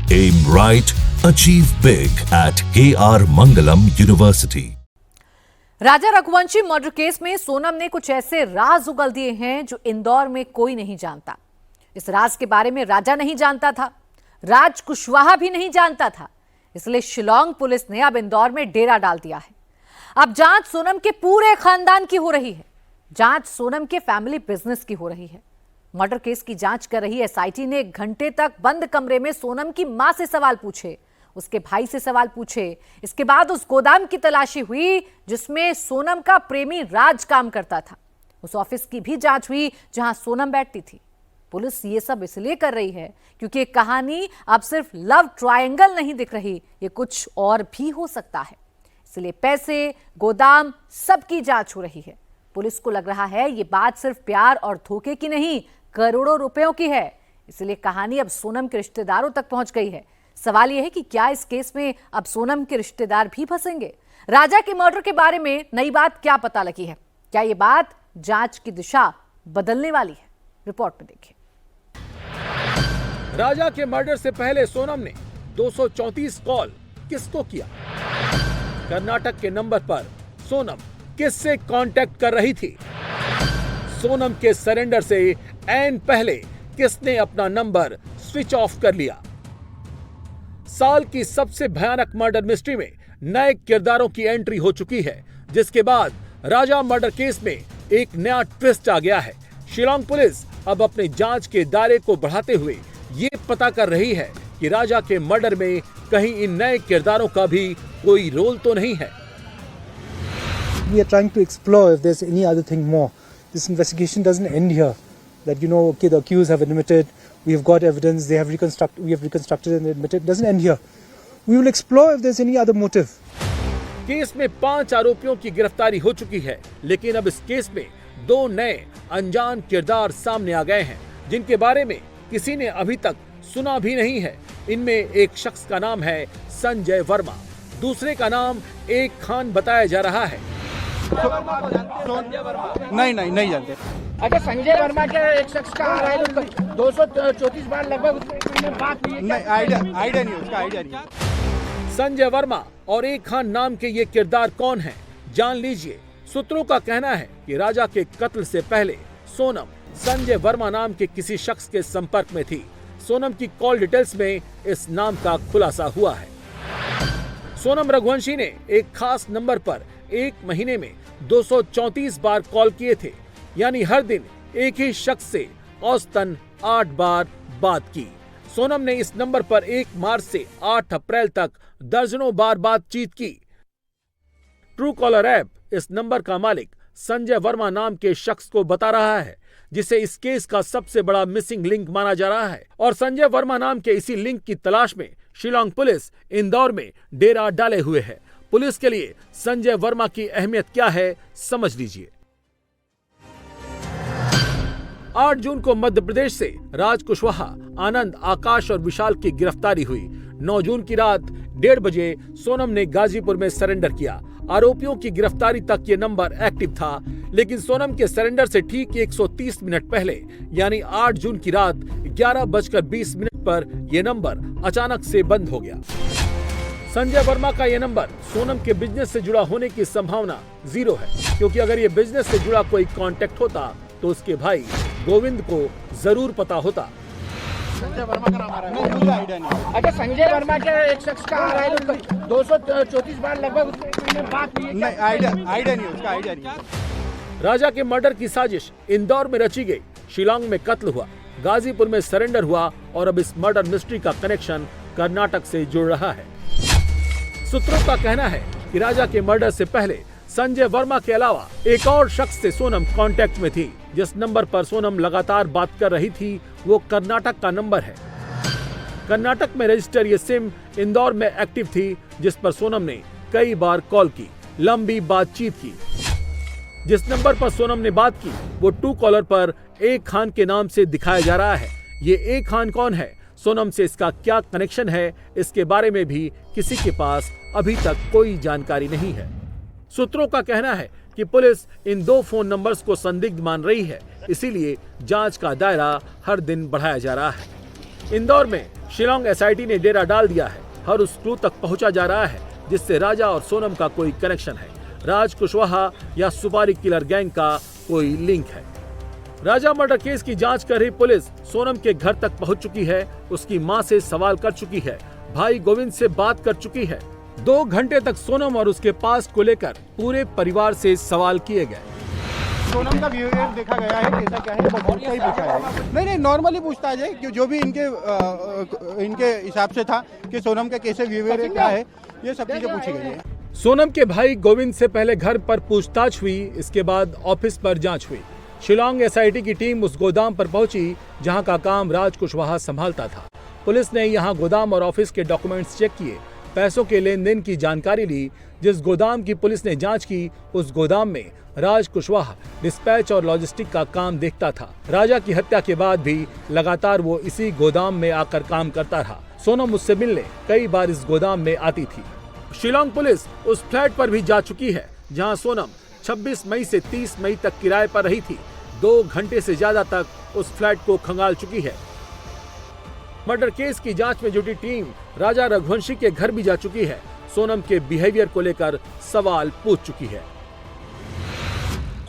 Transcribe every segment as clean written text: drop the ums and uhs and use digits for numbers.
Aim right, achieve big at KR Mangalam University. Raja Raghuvanshi murder case में सोनम ने कुछ ऐसे राज उगल दिए हैं जो इंदौर में कोई नहीं जानता। इस राज के बारे में राजा नहीं जानता था, राज कुशवाहा भी नहीं जानता था, इसलिए शिलांग पुलिस ने अब इंदौर में डेरा डाल दिया है। अब जांच सोनम के पूरे खानदान की हो रही है, जांच सोनम के फैमिली बिजनेस की हो रही है। मर्डर केस की जांच कर रही एसआईटी ने 1 घंटे तक बंद कमरे में सोनम की मां से सवाल पूछे, उसके भाई से सवाल पूछे। इसके बाद उस गोदाम की तलाशी हुई जिसमें सोनम का प्रेमी राज काम करता था। उस ऑफिस की भी जांच हुई जहां सोनम बैठती थी। पुलिस ये सब इसलिए कर रही है क्योंकि ये कहानी अब सिर्फ लव ट्रायंगल नहीं दिख रही, ये कुछ और भी हो सकता है। इसलिए पैसे, गोदाम, सबकी जांच हो रही है। पुलिस को लग रहा है ये बात सिर्फ प्यार और धोखे की नहीं, करोड़ों रुपयों की है। इसलिए कहानी अब सोनम के रिश्तेदारों तक पहुंच गई है। सवाल यह है कि क्या इस केस में अब सोनम के रिश्तेदार भी फंसेंगे? राजा के मर्डर के बारे में नई बात क्या पता लगी है? क्या यह बात जांच की दिशा बदलने वाली है? रिपोर्ट में देखिए। राजा के मर्डर से पहले सोनम ने 234 कॉल किसको किया? कर्नाटक के नंबर पर सोनम किससे कांटेक्ट कर रही थी? सोनम के सरेंडर से ऐन पहले किसने अपना नंबर स्विच ऑफ कर लिया? साल की सबसे भयानक मर्डर मिस्ट्री में नए किरदारों की एंट्री हो चुकी है, जिसके बाद राजा मर्डर केस में एक नया ट्विस्ट आ गया है। शिलांग पुलिस अब अपने जांच के दायरे को बढ़ाते हुए ये पता कर रही है कि राजा के मर्डर में कहीं इन नए किरदारों का भी कोई रोल तो नहीं है। We are trying to explore if there's any other thing more. This investigation doesn't end here. That okay, the accused have admitted, we have got evidence, we have reconstructed and admitted. It doesn't end here. We will explore if there's any other motive. Case में 5 आरोपियों की गिरफ्तारी हो चुकी है, लेकिन अब इस केस में 2 नए अनजान किरदार सामने आ गए हैं, जिनके बारे में किसी ने अभी तक सुना भी नहीं है। इनमें एक शख्स का नाम है संजय वर्मा, दूसरे का नाम एक खान बताया जा रहा है। नहीं जानते। अच्छा, संजय वर्मा के एक शख्स का आ रहा है, 234 बार लगभग बात हुई है। नहीं, आइडिया नहीं, उसका आइडिया नहीं। संजय वर्मा और एक खान नाम के ये किरदार कौन हैं? जान लीजिए। सूत्रों का कहना है कि राजा के कत्ल से पहले सोनम संजय वर्मा नाम के किसी शख्स के संपर्क में थी। सोनम की कॉल डिटेल्स में इस नाम का खुलासा हुआ है। सोनम रघुवंशी ने एक खास नंबर पर 1 महीने में 234 बार कॉल किए थे, यानी हर दिन एक ही शख्स से औसतन 8 बार बात की। सोनम ने इस नंबर पर 1 मार्च से 8 अप्रैल तक दर्जनों बार बातचीत की। ट्रू कॉलर ऐप इस नंबर का मालिक संजय वर्मा नाम के शख्स को बता रहा है, जिसे इस केस का सबसे बड़ा मिसिंग लिंक माना जा रहा है। और संजय वर्मा नाम के इसी लिंक की तलाश में शिलांग पुलिस इंदौर में डेरा डाले हुए है। पुलिस के लिए संजय वर्मा की अहमियत क्या है, समझ लीजिए। 8 जून को मध्य प्रदेश से राज कुशवाहा, आनंद, आकाश और विशाल की गिरफ्तारी हुई। 9 जून की रात 1:30 बजे सोनम ने गाजीपुर में सरेंडर किया। आरोपियों की गिरफ्तारी तक ये नंबर एक्टिव था, लेकिन सोनम के सरेंडर से ठीक 130 मिनट पहले यानी 8 जून की रात 11:20 पर यह नंबर अचानक से बंद हो गया। संजय वर्मा का यह नंबर सोनम के बिजनेस से जुड़ा होने की संभावना 0 है, क्योंकि अगर ये बिजनेस से जुड़ा कोई कांटेक्ट होता तो उसके भाई गोविंद को जरूर पता होता। संजय वर्मा का नाम आ रहा है, आइडिया नहीं। अच्छा, संजय वर्मा के एक शख्स का आ रहा है, 234 बार लगभग बात हुई है। नहीं, आइडिया नहीं, उसका आइडिया नहीं। राजा के मर्डर की साजिश इंदौर में रची गई, शिलांग में कत्ल हुआ, गाजीपुर में सरेंडर हुआ और अब इस मर्डर मिस्ट्री का कनेक्शन कर्नाटक से जुड़ रहा है। सूत्रों का कहना है कि राजा के मर्डर से पहले संजय वर्मा के अलावा एक और शख्स से सोनम कांटेक्ट में थी। जिस नंबर पर सोनम लगातार बात कर रही थी वो कर्नाटक का नंबर है। कर्नाटक में रजिस्टर ये सिम इंदौर में एक्टिव थी, जिस पर सोनम ने कई बार कॉल की, लंबी बातचीत की। जिस नंबर पर सोनम ने बात की वो ट्रू कॉलर पर एक खान के नाम से दिखाया जा रहा है। ये एक खान कौन है, सोनम से इसका क्या कनेक्शन है, इसके बारे में भी किसी के पास अभी तक कोई जानकारी नहीं है। सूत्रों का कहना है कि पुलिस इन 2 फोन नंबर्स को संदिग्ध मान रही है, इसीलिए जांच का दायरा हर दिन बढ़ाया जा रहा है। इंदौर में शिलांग एसआईटी ने डेरा डाल दिया है। हर उस क्लू तक पहुंचा जा रहा है जिससे राजा और सोनम का कोई कनेक्शन है, राज कुशवाहा या सुपारी किलर गैंग का कोई लिंक है। राजा मर्डर केस की जांच कर रही पुलिस सोनम के घर तक पहुंच चुकी है, उसकी मां से सवाल कर चुकी है, भाई गोविंद से बात कर चुकी है। 2 घंटे तक सोनम और उसके पास को लेकर पूरे परिवार से सवाल किए गए। सोनम का बिहेवियर देखा गया है, कैसा क्या है, बहुत ही पूछा है। नहीं, नॉर्मली पूछताछ है कि जो भी इनके हिसाब से था कि सोनम का कैसे बिहेवियर क्या है, ये सब चीजें पूछी गई है। सोनम के भाई गोविंद से पहले घर पर पूछताछ हुई, इसके बाद ऑफिस पर जांच हुई। शिलांग एसआईटी की टीम उस गोदाम पर पहुंची जहां का काम राज कुशवाहा संभालता था। पुलिस ने यहां गोदाम और ऑफिस के डॉक्यूमेंट्स चेक किए, पैसों के लेन देन की जानकारी ली। जिस गोदाम की पुलिस ने जांच की, उस गोदाम में राज कुशवाहा डिस्पैच और लॉजिस्टिक का काम देखता था। राजा की हत्या के बाद भी लगातार वो इसी गोदाम में आकर काम करता रहा। सोनम उससे मिलने कई बार इस गोदाम में आती थी। शिलांग पुलिस उस फ्लैट पर भी जा चुकी है जहां सोनम 26 मई से 30 मई तक किराए पर रही थी। 2 घंटे से ज्यादा तक उस फ्लैट को खंगाल चुकी है। मर्डर केस की जांच में जुटी टीम राजा रघुवंशी के घर भी जा चुकी है। सोनम के बिहेवियर को लेकर सवाल पूछ चुकी है।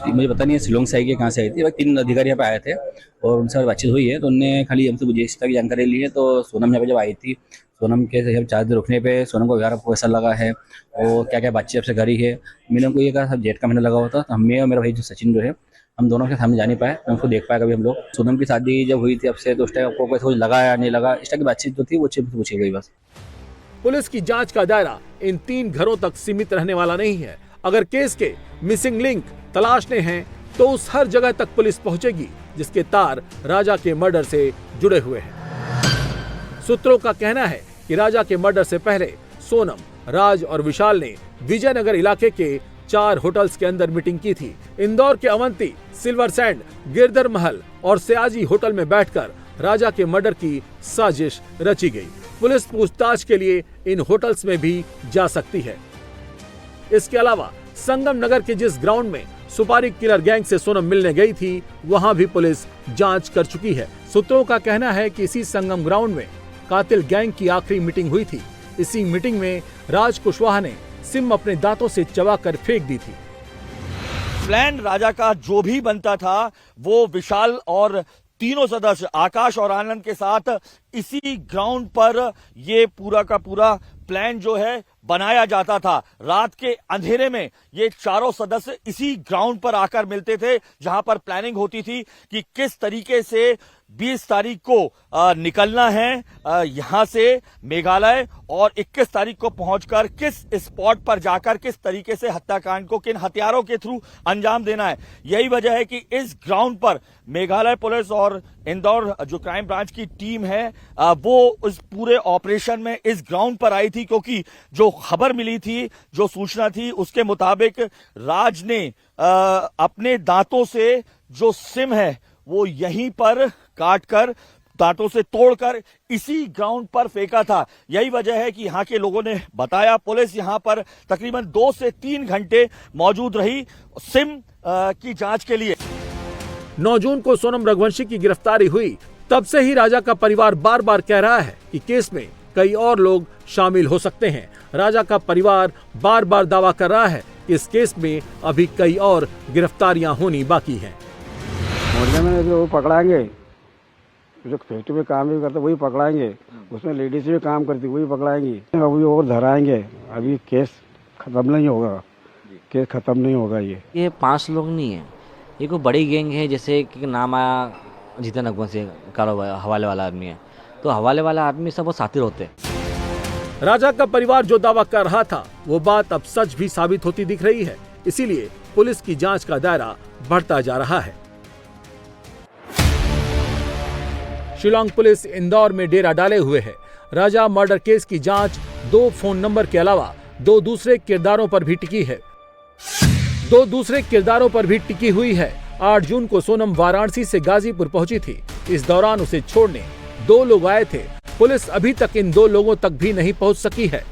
मुझे पता नहीं है शिलोंग से आई कि कहाँ से आई थी। 3 अधिकारी यहाँ पे आए थे और उनसे बातचीत हुई है, तो उनने खाली हमसे मुझे इस तरह की जानकारी ली है। तो सोनम यहाँ पे जब आई थी, सोनम के जब 4 दिन रुकने पे सोनम को 11 को कैसा लगा है और क्या क्या बातचीत आपसे करी है। मैंने उनको ये कहा सब जेठ का महीना लगा हुआ था, तो मैं और मेरा भाई जो सचिन जो है, हम दोनों के सामने जा नहीं पाए, उनको देख पाए कभी हम लोग। सोनम की शादी जब हुई थी आपसे, तो उस टाइम आपको कुछ लगा या नहीं लगा, इस टाइप की बातचीत जो थी वो चीज पूछी गई बस। पुलिस की जांच का दायरा इन 3 घरों तक सीमित रहने वाला नहीं है। अगर केस के मिसिंग लिंक तलाशने हैं तो उस हर जगह तक पुलिस पहुंचेगी जिसके तार राजा के मर्डर से जुड़े हुए हैं। सूत्रों का कहना है कि राजा के मर्डर से पहले सोनम, राज और विशाल ने विजयनगर इलाके के 4 होटल्स के अंदर मीटिंग की थी। इंदौर के अवंती, सिल्वर सैंड, गिरधर महल और सयाजी होटल में बैठकर राजा के मर्डर की साजिश रची गई। पुलिस पूछताछ के लिए इन होटल्स में भी जा सकती है। इसके अलावा संगम नगर के जिस ग्राउंड में सुपारी किलर गैंग से सोनम मिलने गई थी, वहां भी पुलिस जांच कर चुकी है। सूत्रों का कहना है कि इसी संगम ग्राउंड में कातिल गैंग की आखिरी मीटिंग हुई थी। इसी मीटिंग में राज कुशवाहा ने सिम अपने दांतों से चबाकर फेंक दी थी। प्लान राजा का जो भी बनता था वो विशाल और तीनों सदस्य आकाश और आनंद के साथ इसी ग्राउंड पर ये पूरा का पूरा प्लान जो है बनाया जाता था। रात के अंधेरे में ये चारों सदस्य इसी ग्राउंड पर आकर मिलते थे जहां पर प्लानिंग होती थी कि किस तरीके से 20 तारीख को निकलना है यहां से मेघालय और 21 तारीख को पहुंचकर किस स्पॉट पर जाकर किस तरीके से हत्याकांड को किन हथियारों के थ्रू अंजाम देना है। यही वजह है कि इस ग्राउंड पर मेघालय पुलिस और इंदौर जो क्राइम ब्रांच की टीम है वो उस पूरे ऑपरेशन में इस ग्राउंड पर आई थी, क्योंकि जो खबर मिली थी, जो सूचना थी, उसके मुताबिक राज ने अपने दांतों से जो सिम है वो यहीं पर काटकर दांतों से तोड़कर इसी ग्राउंड पर फेंका था। यही वजह है कि यहाँ के लोगों ने बताया। पुलिस यहाँ पर तकरीबन 2 से 3 घंटे मौजूद रही सिम की जांच के लिए। 9 जून को सोनम रघुवंशी की गिरफ्तारी हुई। तब से ही राजा का परिवार बार बार कह रहा है कि केस में कई और लोग शामिल हो सकते हैं। राजा का परिवार बार बार दावा कर रहा है कि इस केस में अभी कई और गिरफ्तारियां होनी बाकी हैं। मोहल्ले में जो पकड़ाएंगे, जो फैक्ट्री में काम भी करते वही पकड़ाएंगे, उसमें लेडीज भी काम करती वही पकड़ाएंगी, अभी और धराएंगे। अभी केस खत्म नहीं होगा, केस खत्म नहीं होगा। ये 5 लोग नहीं है, ये कोई बड़ी गैंग है। जैसे कि नाम आया जीतन अकबर से कारोबार हवाले वाला आदमी है, तो हवाले वाला आदमी सब वो साथी होते हैं। राजा का परिवार जो दावा कर रहा था वो बात अब सच भी साबित होती दिख रही है। इसीलिए पुलिस की जांच का दायरा बढ़ता जा रहा है। शिलांग पुलिस इंदौर में डेरा डाले हुए है। राजा मर्डर केस की जांच 2 फोन नंबर के अलावा 2 दूसरे किरदारों पर भी टिकी हुई है। 8 जून को सोनम वाराणसी से गाजीपुर पहुंची थी। इस दौरान उसे छोड़ने 2 लोग आए थे। पुलिस अभी तक इन 2 लोगों तक भी नहीं पहुंच सकी है।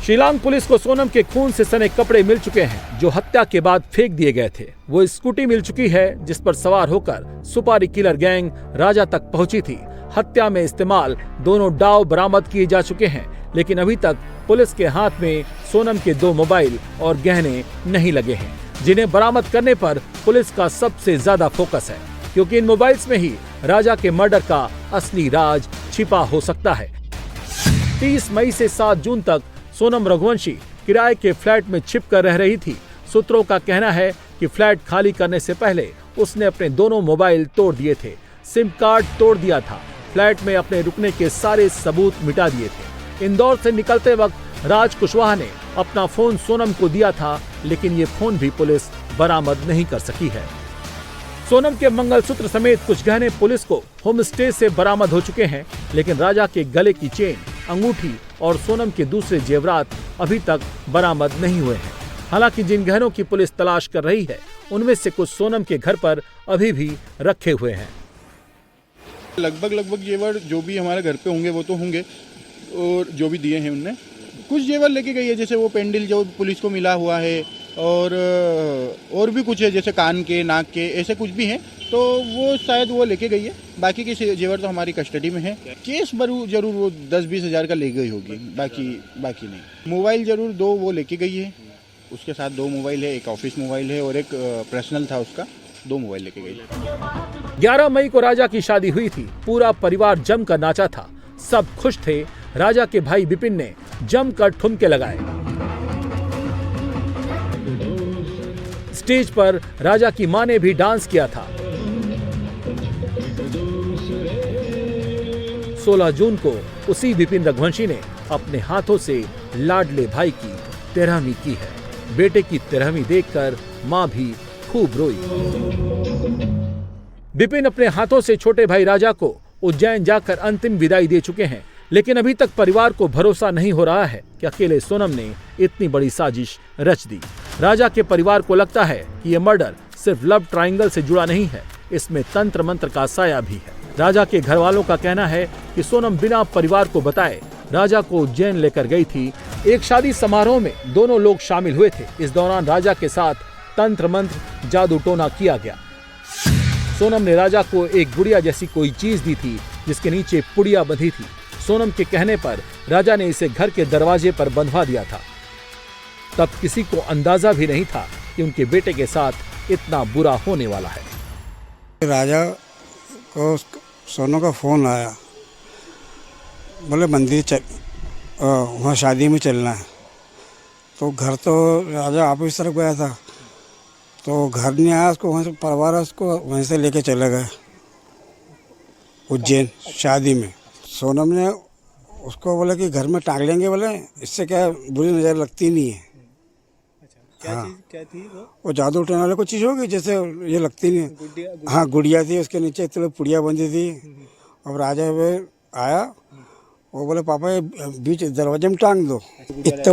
शिलांग पुलिस को सोनम के खून से सने कपड़े मिल चुके हैं जो हत्या के बाद फेंक दिए गए थे। वो स्कूटी मिल चुकी है जिस पर सवार होकर सुपारी किलर गैंग राजा तक पहुंची थी। हत्या में इस्तेमाल दोनों डाव बरामद किए जा चुके हैं, लेकिन अभी तक पुलिस के हाथ में सोनम के 2 मोबाइल और गहने नहीं लगे हैं, जिन्हें बरामद करने पर पुलिस का सबसे ज्यादा फोकस है, क्योंकि इन मोबाइल्स में ही राजा के मर्डर का असली राज छिपा हो सकता है। 30 मई से 7 जून तक सोनम रघुवंशी किराए के फ्लैट में छिप कर रह रही थी। सूत्रों का कहना है कि फ्लैट खाली करने से पहले उसने अपने दोनों मोबाइल तोड़ दिए थे, सिम कार्ड तोड़ दिया था, फ्लैट में अपने रुकने के सारे सबूत मिटा दिए थे। इंदौर से निकलते वक्त राज कुशवाहा ने अपना फोन सोनम को दिया था, लेकिन ये फोन भी पुलिस बरामद नहीं कर सकी है। सोनम के मंगलसूत्र समेत कुछ गहने पुलिस को होम स्टे से बरामद हो चुके हैं, लेकिन राजा के गले की चेन, अंगूठी और सोनम के दूसरे जेवरात अभी तक बरामद नहीं हुए हैं। हालांकि जिन गहनों की पुलिस तलाश कर रही है, उनमें से कुछ सोनम के घर पर अभी भी रखे हुए हैं। लगभग जेवर जो भी हमारे घर पे होंगे वो तो होंगे, और जो भी दिए हैं उनने कुछ जेवर लेके गई है, जैसे वो पेंडल जो पुलिस को मिला हुआ है, और भी कुछ है जैसे कान के, नाक के, ऐसे कुछ भी हैं, तो वो शायद वो लेके गई है। बाकी के जेवर तो हमारी कस्टडी में है। केस जरूर वो 10-20 हज़ार का ले गई होगी, बाकी नहीं। मोबाइल जरूर 2 वो लेके गई है, उसके साथ 2 मोबाइल है, एक ऑफिस मोबाइल है और एक पर्सनल था उसका, 2 मोबाइल लेके गई। 11 मई को राजा की शादी हुई थी। पूरा परिवार जमकर नाचा था, सब खुश थे। राजा के भाई विपिन ने जमकर ठुमके लगाए। स्टेज पर राजा की मां ने भी डांस किया था। 16 जून को उसी विपिन रघुवंशी ने अपने हाथों से लाडले भाई की तेरहवीं की है। बेटे की तेरहवीं देखकर मां भी खूब रोई। विपिन अपने हाथों से छोटे भाई राजा को उज्जैन जाकर अंतिम विदाई दे चुके हैं, लेकिन अभी तक परिवार को भरोसा नहीं हो रहा है कि अकेले सोनम ने इतनी बड़ी साजिश रच दी। राजा के परिवार को लगता है कि यह मर्डर सिर्फ लव ट्रायंगल से जुड़ा नहीं है, इसमें तंत्र मंत्र का साया भी है। राजा के घर वालों का कहना है कि सोनम बिना परिवार को बताए राजा को उज्जैन लेकर गई थी। एक शादी समारोह में दोनों लोग शामिल हुए थे। इस दौरान राजा के साथ तंत्र मंत्र, जादू टोना किया गया। सोनम ने राजा को एक गुड़िया जैसी कोई चीज दी थी, जिसके नीचे पुड़िया बंधी थी। सोनम के कहने पर राजा ने इसे घर के दरवाजे पर बंधवा दिया था। तब किसी को अंदाजा भी नहीं था कि उनके बेटे के साथ इतना बुरा होने वाला है। राजा को सोनू का फोन आया, बोले मंदिर वहाँ शादी में चलना है। तो घर तो राजा ऑफिस तरफ गया था, तो घर नहीं आया, उसको वहाँ से परिवार उसको वहीं से लेके चले गए उज्जैन शादी में। सोनम ने उसको बोला कि घर में टांग लेंगे, बोले इससे क्या बुरी नज़र लगती नहीं है। क्या थी वो जादू उठाने वाले कोई चीज़ होगी, जैसे ये लगती नहीं है। हाँ, गुड़िया थी, उसके नीचे इतने पुड़िया बंधी थी। और राजा वे आया, वो बोले पापा ये बीच दरवाजे में टांग दो। इतने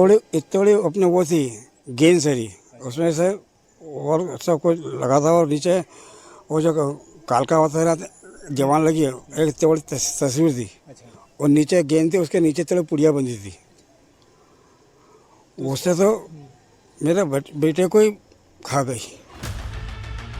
बड़ी अपने वो थी गेंद सरी, उसमें से और सब कुछ लगा था। और नीचे वो जो कालका होता जवान लगी है, एक इतनी बड़ी तस्वीर थी, और नीचे गेंद थी, उसके नीचे इतने पुड़िया बंधी थी। उससे तो मेरे बेटे को ही खा गई।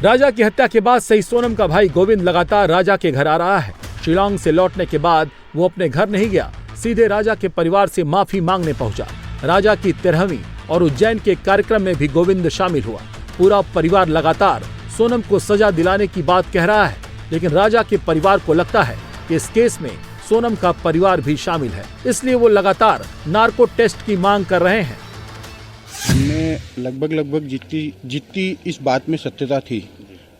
राजा की हत्या के बाद से ही सोनम का भाई गोविंद लगातार राजा के घर आ रहा है। शिलांग से लौटने के बाद वो अपने घर नहीं गया, सीधे राजा के परिवार से माफी मांगने पहुंचा। राजा की 13वीं और उज्जैन के कार्यक्रम में भी गोविंद शामिल हुआ। पूरा परिवार लगातार सोनम को सजा दिलाने की बात कह रहा है, लेकिन राजा के परिवार को लगता है कि इस केस में सोनम का परिवार भी शामिल है, इसलिए वो लगातार नार्को टेस्ट की मांग कर रहे हैं। हमने लगभग जितनी इस बात में सत्यता थी,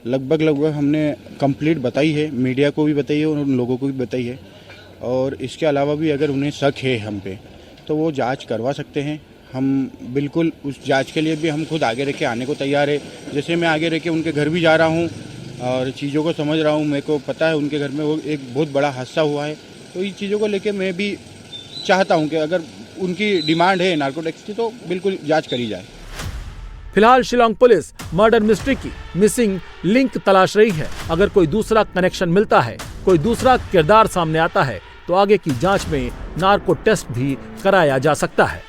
लगभग हमने कंप्लीट बताई है, मीडिया को भी बताई है और उन लोगों को भी बताई है। और इसके अलावा भी अगर उन्हें शक है हम पे, तो वो जांच करवा सकते हैं। हम बिल्कुल उस जांच के लिए भी हम खुद आगे रह के आने को तैयार है। जैसे मैं आगे रह के उनके घर भी जा रहा हूँ और चीज़ों को समझ रहा हूँ। मेरे को पता है उनके घर में वो एक बहुत बड़ा हादसा हुआ है, तो इन चीज़ों को लेके मैं भी चाहता हूँ कि अगर उनकी डिमांड है नार्कोटिक्स की, तो बिल्कुल जांच करी जाए। फिलहाल शिलांग पुलिस मर्डर मिस्ट्री की मिसिंग लिंक तलाश रही है। अगर कोई दूसरा कनेक्शन मिलता है, कोई दूसरा किरदार सामने आता है, तो आगे की जांच में नार्को टेस्ट भी कराया जा सकता है।